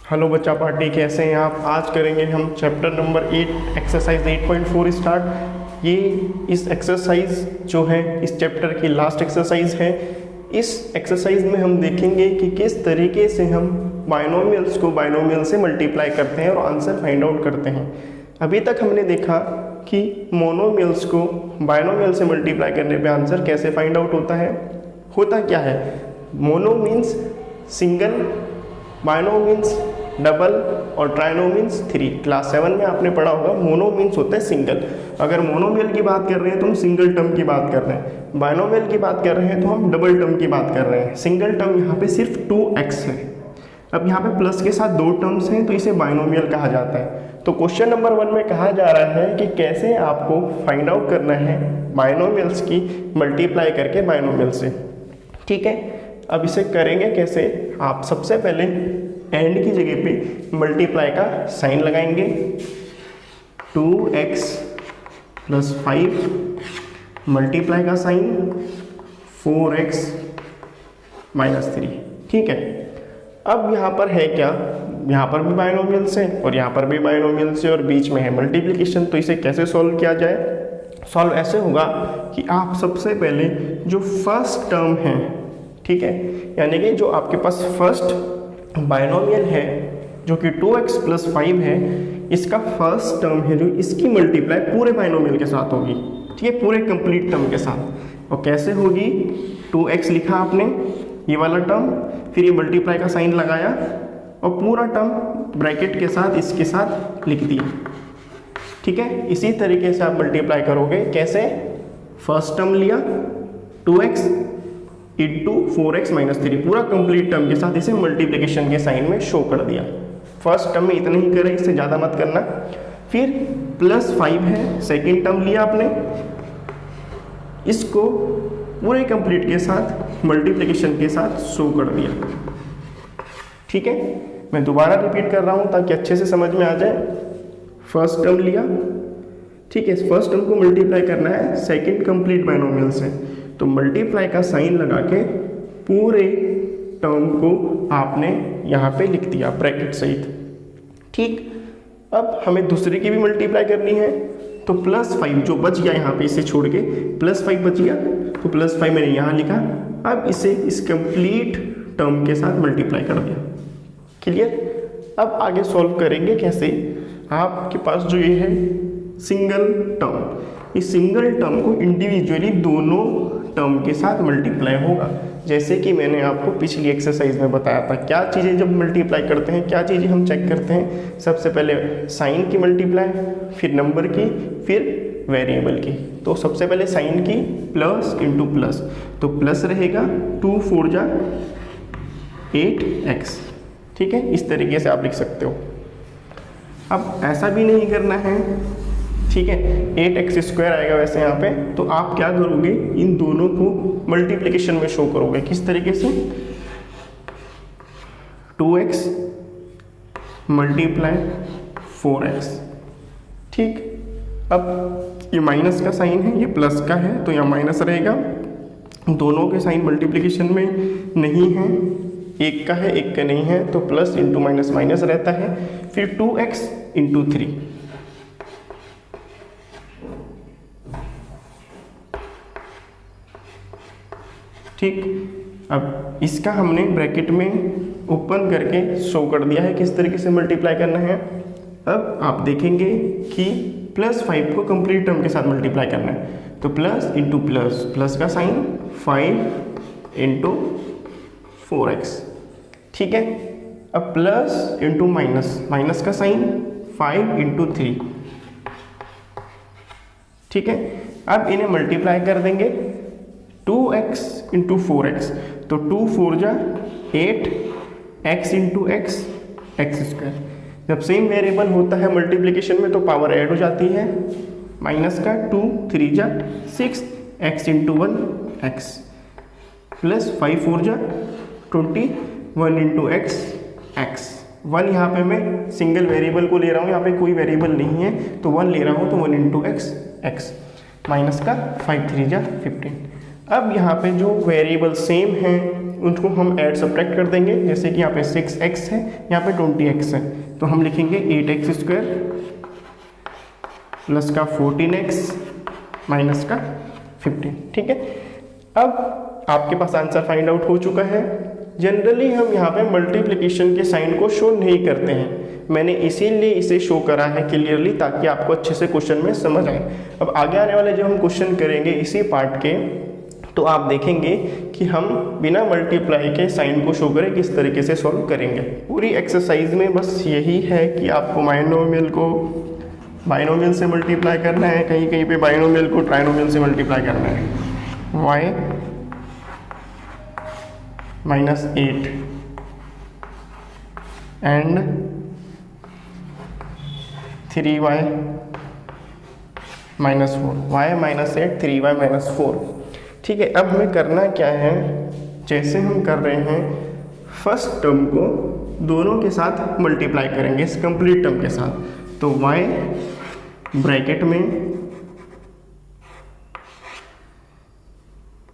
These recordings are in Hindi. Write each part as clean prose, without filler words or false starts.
हेलो बच्चा पार्टी, कैसे हैं आप। आज करेंगे हम चैप्टर नंबर 8 एक्सरसाइज 8.4 स्टार्ट। ये इस एक्सरसाइज जो है इस चैप्टर की लास्ट एक्सरसाइज है। इस एक्सरसाइज में हम देखेंगे कि किस तरीके से हम बाइनोमियल्स को बाइनोमियल से मल्टीप्लाई करते हैं और आंसर फाइंड आउट करते हैं। अभी तक हमने देखा कि मोनोमियल्स को बाइनोमियल से मल्टीप्लाई करने पे आंसर कैसे फाइंड आउट होता है। होता क्या है, mono means single, bino means double और ट्राइनो मीन्स 3। क्लास 7 में आपने पढ़ा होगा मोनो मीन्स होता है सिंगल। अगर मोनोमियल की बात कर रहे हैं तो हम सिंगल टर्म की बात कर रहे हैं, बाइनोमियल की बात कर रहे हैं तो हम डबल टर्म की बात कर रहे हैं। सिंगल टर्म यहाँ पे सिर्फ 2x है। अब यहाँ पे प्लस के साथ 2 टर्म्स हैं तो इसे बाइनोमियल कहा जाता है। तो क्वेश्चन नंबर 1 में कहा जा रहा है कि कैसे आपको फाइंड आउट करना है बाइनोमियल्स की मल्टीप्लाई करके बाइनोमियल से। ठीक है, अब इसे करेंगे कैसे। आप सबसे पहले एंड की जगह पे मल्टीप्लाई का साइन लगाएंगे। 2x + 5 मल्टीप्लाई का साइन 4x - 3। ठीक है, अब यहाँ पर है क्या, यहाँ पर भी बाइनोमियल्स है और यहाँ पर भी बाइनोमियल्स है और बीच में है मल्टीप्लिकेशन। तो इसे कैसे सॉल्व किया जाए। सॉल्व ऐसे होगा कि आप सबसे पहले जो फर्स्ट टर्म है, ठीक है, यानी कि जो आपके पास फर्स्ट बाइनोमियल है जो कि 2x + 5 है, इसका फर्स्ट टर्म है जो इसकी मल्टीप्लाई पूरे बाइनोमियल के साथ होगी। ठीक है, पूरे कंप्लीट टर्म के साथ। और कैसे होगी, 2x लिखा आपने ये वाला टर्म, फिर ये मल्टीप्लाई का साइन लगाया और पूरा टर्म ब्रैकेट के साथ इसके साथ लिख दिया। ठीक है, इसी तरीके से आप मल्टीप्लाई करोगे। कैसे, फर्स्ट टर्म लिया 2x × 4x - 3 पूरा कंप्लीट टर्म के साथ इसे मल्टीप्लिकेशन के साइन में शो कर दिया। फर्स्ट टर्म में इतना ही करें, इससे ज़्यादा मत करना। फिर +5 है, सेकेंड टर्म लिया आपने, इसको पूरे कंप्लीट के साथ मल्टीप्लिकेशन के साथ शो कर दिया। ठीक है, मैं दोबारा रिपीट कर रहा हूँ ताकि अच्छे से समझ में आ जाए। फर्स्ट टर्म लिया, ठीक है, फर्स्ट टर्म को मल्टीप्लाई करना है सेकेंड कंप्लीट बाइनोमियल से, तो मल्टीप्लाई का साइन लगा के पूरे टर्म को आपने यहाँ पे लिख दिया ब्रैकेट सहित। ठीक, अब हमें दूसरे की भी मल्टीप्लाई करनी है, तो +5 जो बच गया यहाँ पे इसे छोड़ के +5 बच गया, तो +5 मैंने यहाँ लिखा। अब इसे इस कंप्लीट टर्म के साथ मल्टीप्लाई कर दिया। क्लियर। अब आगे सॉल्व करेंगे कैसे। आपके पास जो ये है सिंगल टर्म, इस सिंगल टर्म को इंडिविजुअली दोनों टर्म के साथ मल्टीप्लाई होगा। जैसे कि मैंने आपको पिछली एक्सरसाइज में बताया था, क्या चीज़ें जब मल्टीप्लाई करते हैं, क्या चीज़ें हम चेक करते हैं। सबसे पहले साइन की मल्टीप्लाई, फिर नंबर की, फिर वेरिएबल की। तो सबसे पहले साइन की, प्लस इंटू प्लस, तो प्लस रहेगा 2 × 4 = 8x। ठीक है, इस तरीके से आप लिख सकते हो। अब ऐसा भी नहीं करना है, ठीक है, 8x² आएगा वैसे यहाँ पे, तो आप क्या करोगे, इन दोनों को मल्टीप्लिकेशन में शो करोगे। किस तरीके से, 2x × 4x। ठीक, अब ये माइनस का साइन है, ये प्लस का है, तो यहाँ माइनस रहेगा। दोनों के साइन मल्टीप्लिकेशन में नहीं है, एक का है एक का नहीं है, तो प्लस इंटू माइनस माइनस रहता है। फिर 2x × 3, ठीक। अब इसका हमने ब्रैकेट में ओपन करके शो कर दिया है किस तरीके से मल्टीप्लाई करना है। अब आप देखेंगे कि +5 को कंप्लीट टर्म के साथ मल्टीप्लाई करना है, तो प्लस इंटू प्लस, प्लस का साइन 5 × 4x। ठीक है, अब प्लस इंटू माइनस, माइनस का साइन 5 × 3। ठीक है, अब इन्हें मल्टीप्लाई कर देंगे 2x × 4x, तो 2 × 4 = 8, x × x, x²। जब सेम वेरिएबल होता है मल्टीप्लिकेशन में तो पावर ऐड हो जाती है। माइनस का 2 × 3 = 6, x × 1 x, plus 5 × 4 = 20, 1 × x x। 1 यहाँ पे मैं सिंगल वेरिएबल को ले रहा हूँ, यहाँ पे कोई वेरिएबल नहीं है तो 1 ले रहा हूँ, तो 1 × x x, माइनस का 5 × 3 = 15। अब यहाँ पे जो वेरिएबल सेम हैं उनको हम ऐड सब्ट्रैक्ट कर देंगे। जैसे कि यहाँ पे 6x है, यहाँ पे 20x है, तो हम लिखेंगे 8x स्क्वायर प्लस का 14x माइनस का 15। ठीक है, अब आपके पास आंसर फाइंड आउट हो चुका है। जनरली हम यहाँ पे मल्टीप्लिकेशन के साइन को शो नहीं करते हैं, मैंने इसीलिए इसे शो करा है क्लियरली, ताकि आपको अच्छे से क्वेश्चन में समझ आए। अब आगे आने वाले जो हम क्वेश्चन करेंगे इसी पार्ट के, तो आप देखेंगे कि हम बिना मल्टीप्लाई के साइन को शो करें किस तरीके से सॉल्व करेंगे। पूरी एक्सरसाइज में बस यही है कि आपको बाइनोमियल को बाइनोमियल से मल्टीप्लाई करना है, कहीं कहीं पे बाइनोमियल को ट्राइनोमियल से मल्टीप्लाई करना है। y minus 8 and 3y minus 4, y minus 8 3y minus 4। ठीक है, अब हमें करना क्या है, जैसे हम कर रहे हैं फर्स्ट टर्म को दोनों के साथ मल्टीप्लाई करेंगे इस कंप्लीट टर्म के साथ, तो y ब्रैकेट में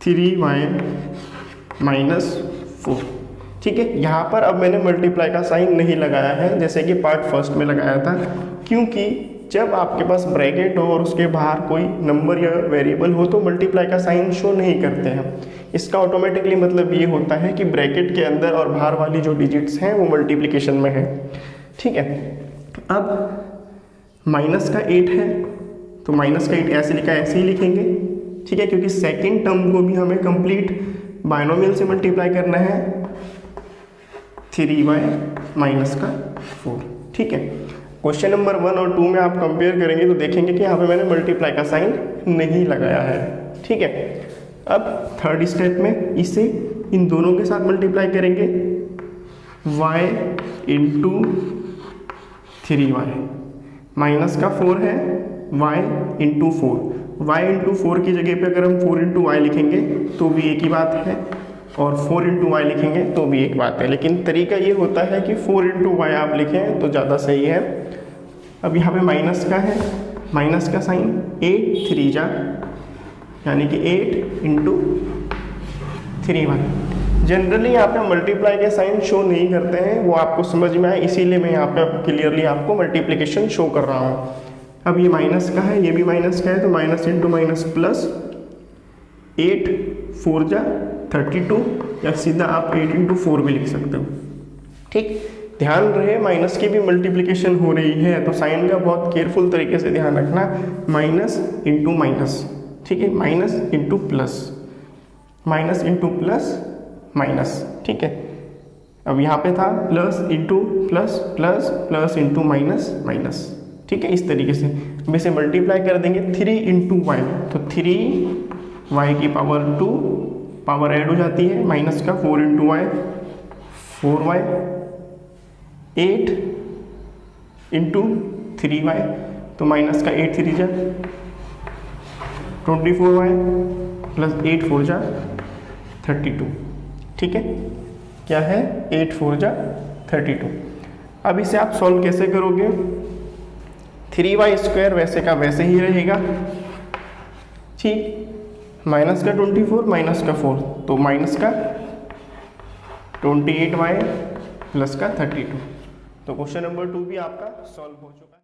3y माइनस 4। ठीक है, यहाँ पर अब मैंने मल्टीप्लाई का साइन नहीं लगाया है जैसे कि पार्ट फर्स्ट में लगाया था, क्योंकि जब आपके पास ब्रैकेट हो और उसके बाहर कोई नंबर या वेरिएबल हो तो मल्टीप्लाई का साइन शो नहीं करते हैं। इसका ऑटोमेटिकली मतलब ये होता है कि ब्रैकेट के अंदर और बाहर वाली जो डिजिट्स हैं वो मल्टीप्लिकेशन में है। ठीक है, अब माइनस का 8 है तो माइनस का 8 ऐसे लिखा है, ऐसे ही लिखेंगे। ठीक है, क्योंकि सेकेंड टर्म को भी हमें कंप्लीट बाइनोमियल से मल्टीप्लाई करना है, 3y माइनस का 4। ठीक है, क्वेश्चन नंबर 1 और 2 में आप कंपेयर करेंगे तो देखेंगे कि यहाँ पे मैंने मल्टीप्लाई का साइन नहीं लगाया है। ठीक है, अब थर्ड स्टेप में इसे इन दोनों के साथ मल्टीप्लाई करेंगे, y इंटू 3y माइनस का 4 है, y इंटू 4, y इंटू 4 की जगह पे अगर हम 4 इंटू वाई लिखेंगे तो भी एक ही बात है, और 4 इंटू वाई लिखेंगे तो भी एक बात है, लेकिन तरीका ये होता है कि 4 इंटू वाई आप लिखें तो ज़्यादा सही है। अब यहाँ पे माइनस का है, माइनस का साइन 8 3 जा यानी कि 8 इंटू 3y। जनरली यहाँ पे मल्टीप्लाई के साइन शो नहीं करते हैं, वो आपको समझ में आए इसीलिए मैं यहाँ पे क्लियरली आपको मल्टीप्लिकेशन शो कर रहा हूँ। अब ये माइनस का है, ये भी माइनस का है, तो माइनस इंटू माइनस प्लस 8 4 जा 32, या सीधा आप 8 इंटू 4 भी लिख सकते हो। ठीक, ध्यान रहे माइनस की भी मल्टीप्लिकेशन हो रही है तो साइन का बहुत केयरफुल तरीके से ध्यान रखना, माइनस इंटू माइनस। ठीक है, minus into plus, minus into plus minus. ठीक है, अब यहाँ पे था plus into plus plus plus into minus minus. ठीक है, इस तरीके से हम इसे मल्टीप्लाई कर देंगे 3 इंटू वाई, तो 3y की पावर 2 पावर ऐड हो जाती है, माइनस का 4 into Y 4y, 8 into 3y, तो माइनस का 8 3 जा 24y प्लस 8 4 जा 32। ठीक है, क्या है 8 4 जा 32। अब इसे आप सॉल्व कैसे करोगे, 3y स्क्वायर वैसे का वैसे ही रहेगा। ठीक, माइनस का 24 माइनस का 4, तो माइनस का 28y प्लस का 32। तो क्वेश्चन नंबर 2 भी आपका सॉल्व हो चुका है।